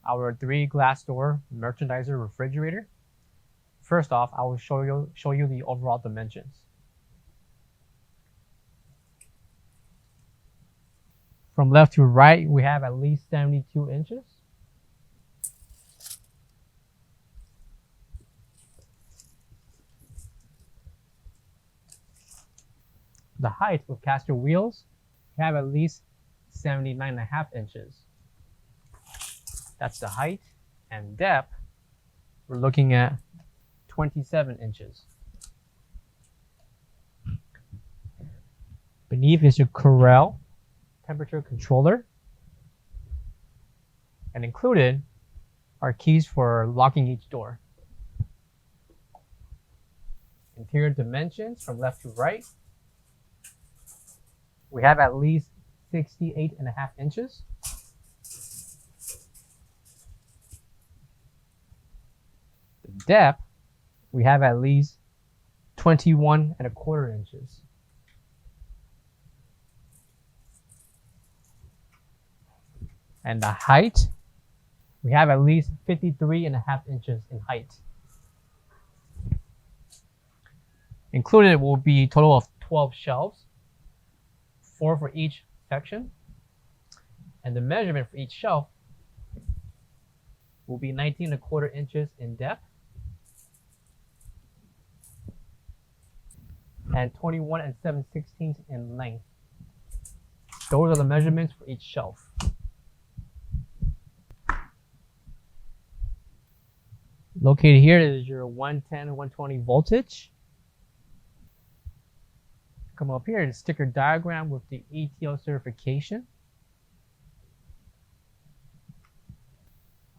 our 3 glass door merchandiser refrigerator. First off, I will show you the overall dimensions. From left to right, we have at least 72 inches. The height with caster wheels, we have at least 79.5 inches. That's the height. And depth, we're looking at 27 inches. Beneath is your corral temperature controller. And included are keys for locking each door. Interior dimensions from left to right. We have at least 68.5 inches. The depth, we have at least 21.25 inches. And the height, we have at least 53.5 inches in height. Included will be a total of 12 shelves, 4 for each section. And the measurement for each shelf will be 19.25 inches in depth and 21 7/16 in length. Those are the measurements for each shelf. Located here is your 110, 120 voltage. Come up here, the sticker diagram with the ETL certification.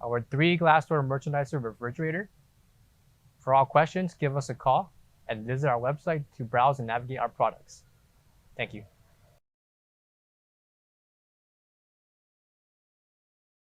Our 3 glass door merchandiser refrigerator. For all questions, give us a call and visit our website to browse and navigate our products. Thank you.